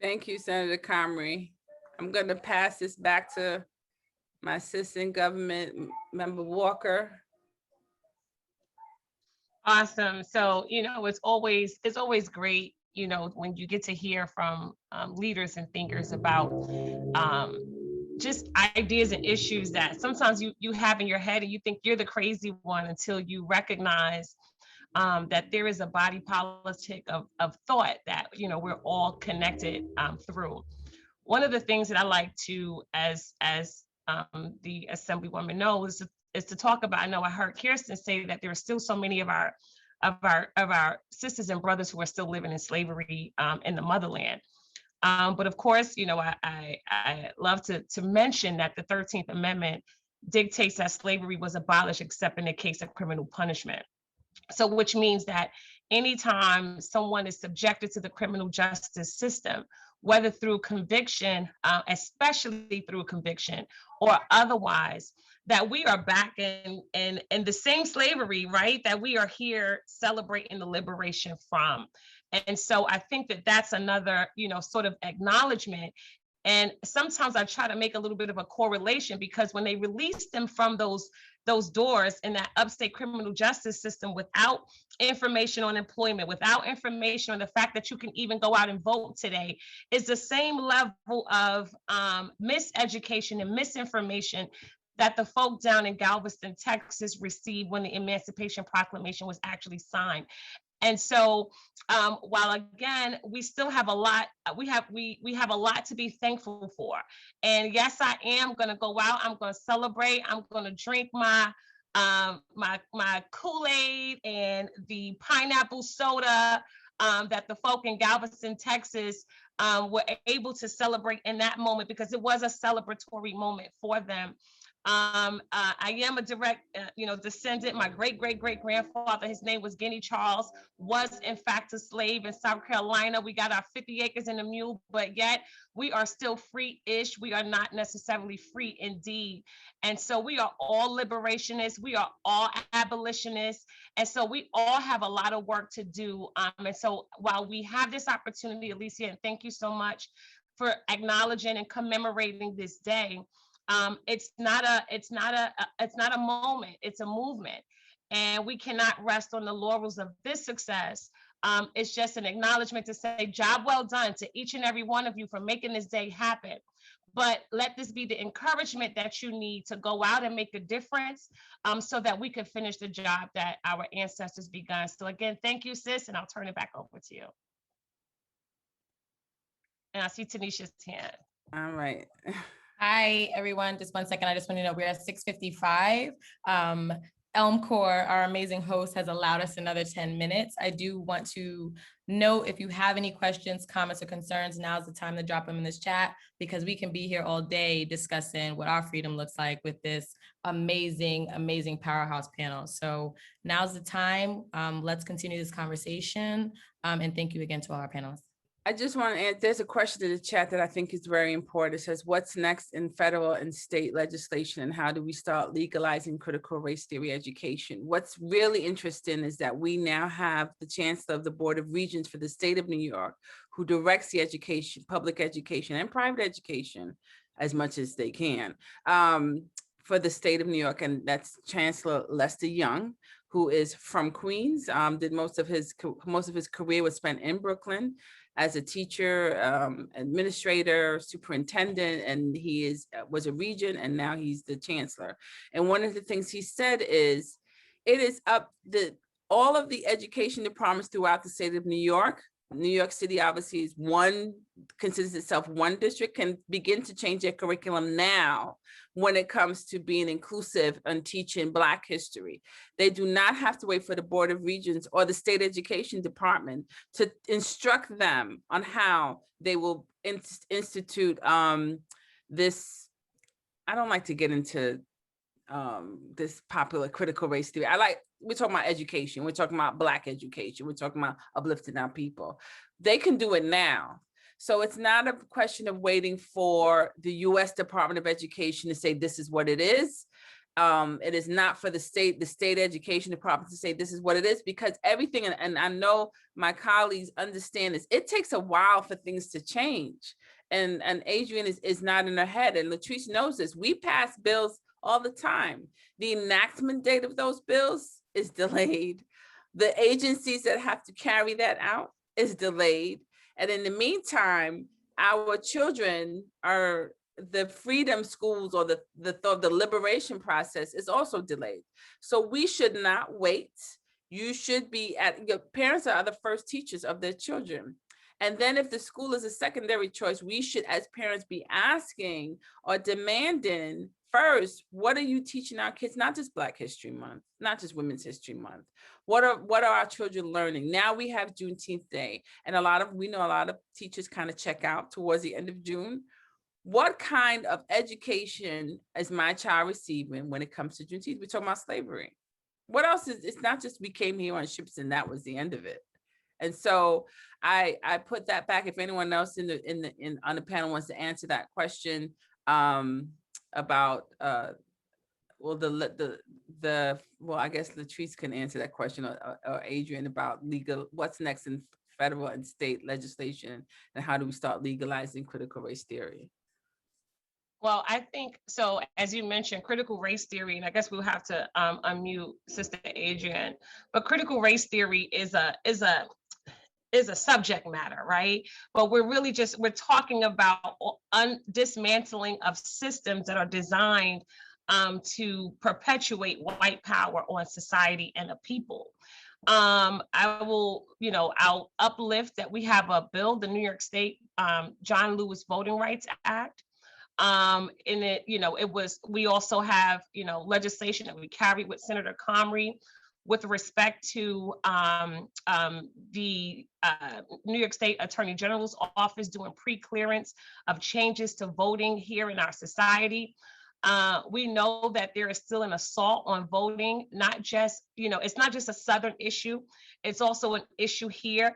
Speaker 1: Thank you, Senator Comrie. I'm going to pass this back to my assistant government member Walker.
Speaker 7: Awesome. So, it's always great, when you get to hear from leaders and thinkers about just ideas and issues that sometimes you have in your head and you think you're the crazy one until you recognize that there is a body politic of thought that, we're all connected through. One of the things that I like to, as the Assemblywoman knows, is to talk about. I know I heard Kirsten say that there are still so many of our sisters and brothers who are still living in slavery in the motherland. But of course, I love to mention that the 13th Amendment dictates that slavery was abolished except in the case of criminal punishment. So which means that anytime someone is subjected to the criminal justice system, whether through conviction, especially through conviction or otherwise, that we are back in the same slavery, right? That we are here celebrating the liberation from. And so I think that that's another, sort of acknowledgement. And sometimes I try to make a little bit of a correlation, because when they released them from those doors in that upstate criminal justice system without information on employment, without information on the fact that you can even go out and vote today, is the same level of miseducation and misinformation that the folk down in Galveston, Texas received when the Emancipation Proclamation was actually signed. And so while again, we still have a lot, we have a lot to be thankful for. And yes, I am going to go out, I'm going to celebrate, I'm going to drink my Kool-Aid and the pineapple soda that the folk in Galveston, Texas were able to celebrate in that moment, because it was a celebratory moment for them. I am a direct, descendant. My great-great-great-grandfather, his name was Guinea Charles, was in fact a slave in South Carolina. We got our 50 acres and a mule, but yet we are still free-ish. We are not necessarily free indeed. And so we are all liberationists. We are all abolitionists. And so we all have a lot of work to do. And so while we have this opportunity, Alicia, and thank you so much for acknowledging and commemorating this day. It's not a moment, it's a movement. And we cannot rest on the laurels of this success. It's just an acknowledgement to say, job well done to each and every one of you for making this day happen. But let this be the encouragement that you need to go out and make a difference so that we can finish the job that our ancestors begun. So again, thank you, sis, and I'll turn it back over to you. And I see Tanisha's hand.
Speaker 1: All right.
Speaker 9: Hi, everyone. Just 1 second. I just want to know we're at 6:55. Elmcore, our amazing host, has allowed us another 10 minutes. I do want to note, if you have any questions, comments, or concerns, now's the time to drop them in this chat, because we can be here all day discussing what our freedom looks like with this amazing, amazing powerhouse panel. So now's the time. Let's continue this conversation. And thank you again to all our panelists.
Speaker 1: I just want to add, there's a question in the chat that I think is very important. It says, what's next in federal and state legislation, and how do we start legalizing critical race theory education? What's really interesting is that we now have the chancellor of the Board of Regents for the state of New York, who directs the education, public education and private education as much as they can. For the state of New York, and that's Chancellor Lester Young, who is from Queens. Did most of his career was spent in Brooklyn as a teacher, administrator, superintendent, and he was a regent, and now he's the chancellor. And one of the things he said is, it is up all of the education departments throughout the state of New York. New York City obviously is considers itself one district, can begin to change their curriculum now when it comes to being inclusive and teaching Black history. They do not have to wait for the Board of Regents or the State Education Department to instruct them on how they will institute this. I don't like to get into this popular critical race theory. We're talking about education. We're talking about Black education. We're talking about uplifting our people. They can do it now. So it's not a question of waiting for the US Department of Education to say, this is what it is. It is not for the state education department to say, this is what it is, because everything, and I know my colleagues understand this, it takes a while for things to change. And Adrienne is nodding her head, and Latrice knows this. We pass bills all the time. The enactment date of those bills is delayed. The agencies that have to carry that out is delayed. And in the meantime, our children are, the freedom schools or the liberation process is also delayed. So we should not wait. You should be your parents are the first teachers of their children. And then if the school is a secondary choice, we should, as parents, be asking or demanding first, what are you teaching our kids? Not just Black History Month, not just Women's History Month. What are our children learning? Now we have Juneteenth Day, and we know a lot of teachers kind of check out towards the end of June. What kind of education is my child receiving when it comes to Juneteenth? We're talking about slavery. What else it's not just we came here on ships and that was the end of it. And so I put that back. If anyone else on the panel wants to answer that question about I guess Latrice can answer that question, or Adrienne, about what's next in federal and state legislation, and how do we start legalizing critical race theory?
Speaker 7: Well, I think so. As you mentioned, critical race theory, and I guess we'll have to unmute Sister Adrienne. But critical race theory is a subject matter, right? But we're talking about dismantling of systems that are designed to perpetuate white power on society and a people. I'll uplift that we have a bill, the New York State John Lewis Voting Rights Act. In it, we also have, legislation that we carried with Senator Comrie with respect to the New York State Attorney General's office doing pre-clearance of changes to voting here in our society. We know that there is still an assault on voting, it's not just a Southern issue, it's also an issue here.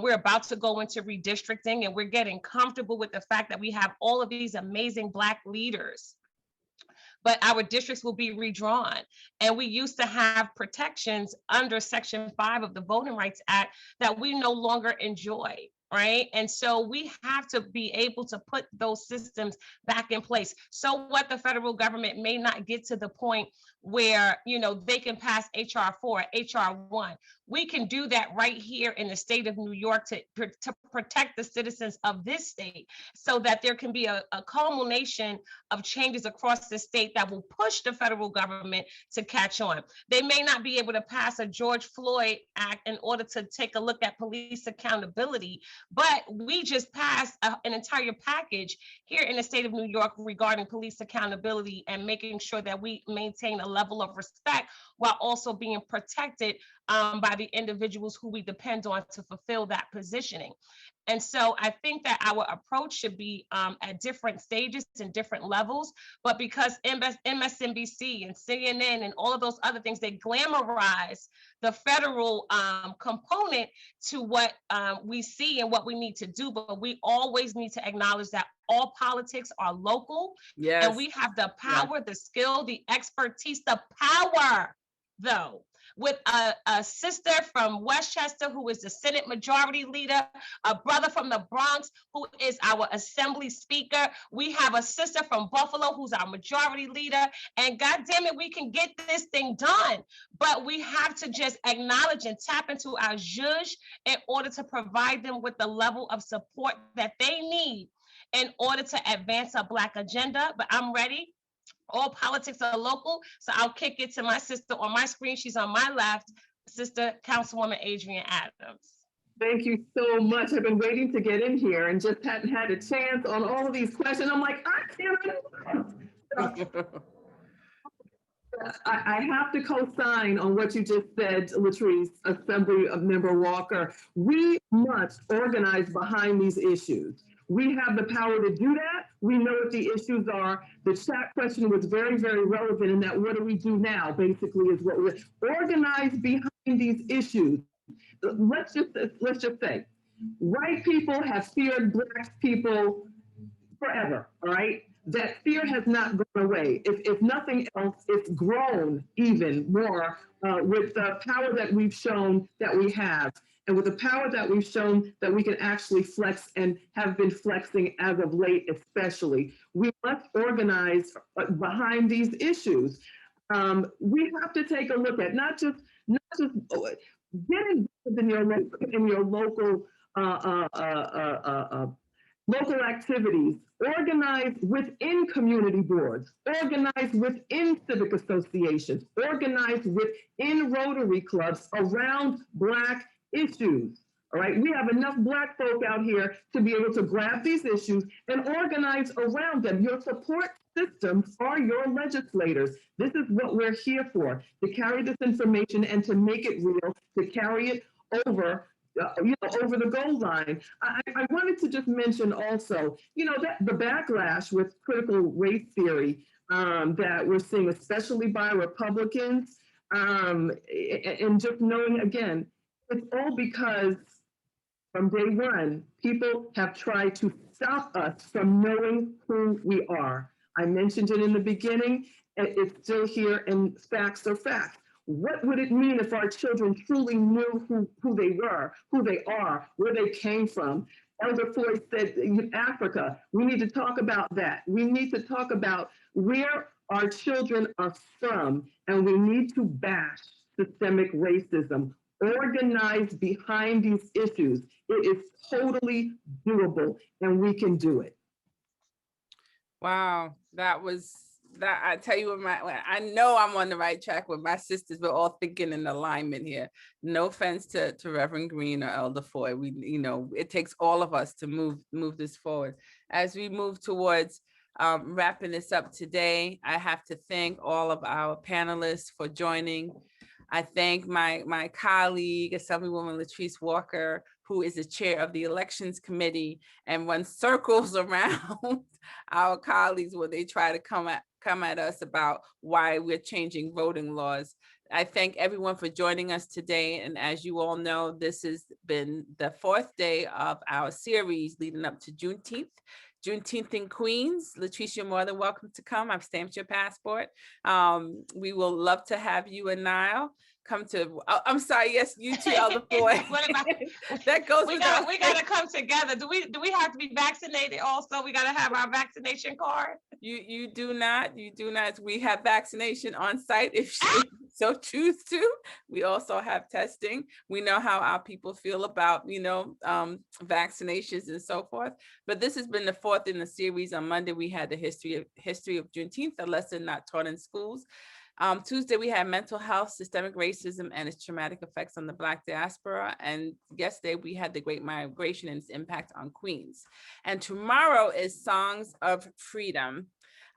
Speaker 7: We're about to go into redistricting, and we're getting comfortable with the fact that we have all of these amazing Black leaders, but our districts will be redrawn. And we used to have protections under Section 5 of the Voting Rights Act that we no longer enjoy, right? And so we have to be able to put those systems back in place. So what the federal government may not get to the point where, they can pass HR 4, HR 1. We can do that right here in the state of New York to protect the citizens of this state, so that there can be a culmination of changes across the state that will push the federal government to catch on. They may not be able to pass a George Floyd Act in order to take a look at police accountability, but we just passed an entire package here in the state of New York regarding police accountability and making sure that we maintain a level of respect while also being protected by the individuals who we depend on to fulfill that positioning. And so I think that our approach should be at different stages and different levels, but because MSNBC and CNN and all of those other things, they glamorize the federal component to what we see and what we need to do, but we always need to acknowledge that all politics are local. Yes. And we have the power, the skill, the expertise, the power though, with a sister from Westchester who is the Senate Majority Leader, a brother from the Bronx who is our Assembly Speaker. We have a sister from Buffalo who's our Majority Leader. And God damn it, we can get this thing done. But we have to just acknowledge and tap into our zhuzh in order to provide them with the level of support that they need in order to advance a Black agenda. But I'm ready. All politics are local, so I'll kick it to my sister on my screen. She's on my left, Sister Councilwoman Adrienne Adams.
Speaker 3: Thank you so much. I've been waiting to get in here and just hadn't had a chance on all of these questions. I'm like, I have to co-sign on what you just said, Latrice, Assembly Member Walker. We must organize behind these issues. We have the power to do that. We know what the issues are. The chat question was very, very relevant in that what do we do now, basically, is what we're organized behind these issues. Let's just say, white people have feared Black people forever, all right? That fear has not gone away. If nothing else, it's grown even more with the power that we've shown that we have, and with the power that we've shown that we can actually flex and have been flexing as of late, especially. We must organize behind these issues. We have to take a look at not just get involved in your local local activities, organize within community boards, organize within civic associations, organize within Rotary clubs around Black issues. All right, we have enough Black folk out here to be able to grab these issues and organize around them. Your support systems are your legislators. This is what we're here for, to carry this information and to make it real, to carry it over over the goal line. I wanted to just mention also, that the backlash with critical race theory that we're seeing, especially by Republicans, and just knowing, again, it's all because from day one, people have tried to stop us from knowing who we are. I mentioned it in the beginning, and it's still here, and facts are facts. What would it mean if our children truly knew who they were, who they are, where they came from? Elder Floyd said, Africa, we need to talk about that. We need to talk about where our children are from, and we need to bash systemic racism, organize behind these issues. It is totally doable, and we can do it.
Speaker 1: Wow, that I tell you what, I know I'm on the right track with my sisters. We're all thinking in alignment here. No offense to Reverend Green or Elder Foy. It takes all of us to move this forward. As we move towards wrapping this up today, I have to thank all of our panelists for joining. I thank my colleague, Assemblywoman Latrice Walker, who is the chair of the Elections Committee and runs circles around our colleagues when they try to come at us about why we're changing voting laws. I thank everyone for joining us today. And as you all know, this has been the fourth day of our series leading up to Juneteenth. Juneteenth in Queens. Latrice, you're more than welcome to come. I've stamped your passport. We will love to have you and Niall come to, I'm sorry, yes, you too, Elder Boy. That goes
Speaker 7: we gotta come together. Do we have to be vaccinated also? We gotta have our vaccination card.
Speaker 1: You do not. We have vaccination on site if you so choose to. We also have testing. We know how our people feel about, vaccinations and so forth. But this has been the fourth in the series. On Monday, we had the history of Juneteenth, a lesson not taught in schools. Tuesday, we had mental health, systemic racism, and its traumatic effects on the Black diaspora. And yesterday, we had the Great Migration and its impact on Queens. And tomorrow is Songs of Freedom.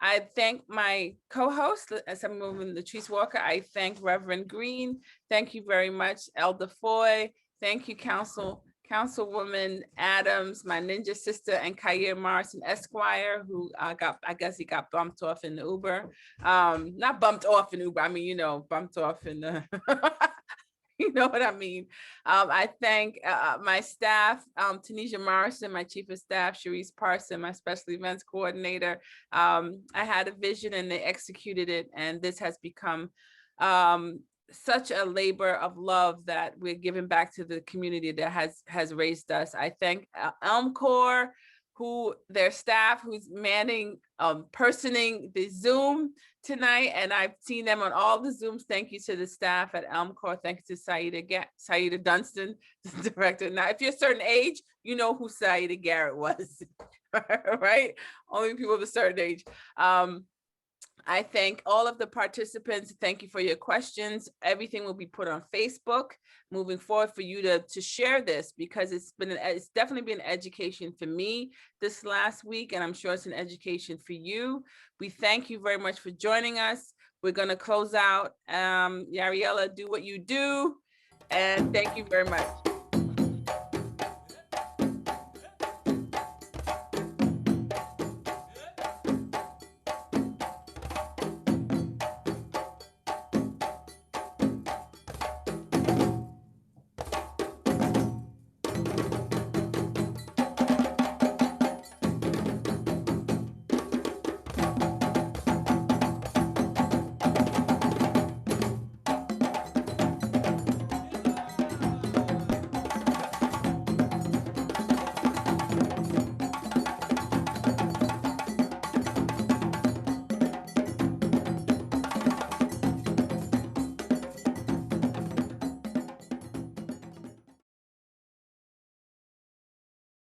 Speaker 1: I thank my co-host, Assemblywoman Latrice Walker. I thank Reverend Green. Thank you very much, Elder Foy. Thank you, Councilwoman Adams, my ninja sister, and Kair Morrison Esquire, who I guess he got bumped off in the Uber. Not bumped off in Uber, I mean, bumped off in the, you know what I mean. I thank my staff, Tanisha Morrison, my chief of staff, Sharice Parson, my special events coordinator. I had a vision and they executed it, and this has become such a labor of love that we're giving back to the community that has raised us. I thank Elm Corps, their staff who's personing the Zoom tonight, and I've seen them on all the Zooms. Thank you to the staff at Elm Corps. Thank you to Saida Dunstan, the director. Now, if you're a certain age, you know who Saida Garrett was, right? Only people of a certain age. I thank all of the participants. Thank you for your questions. Everything will be put on Facebook moving forward for you to share this, because it's definitely been an education for me this last week, and I'm sure it's an education for you. We thank you very much for joining us. We're going to close out. Yariela, do what you do, and thank you very much.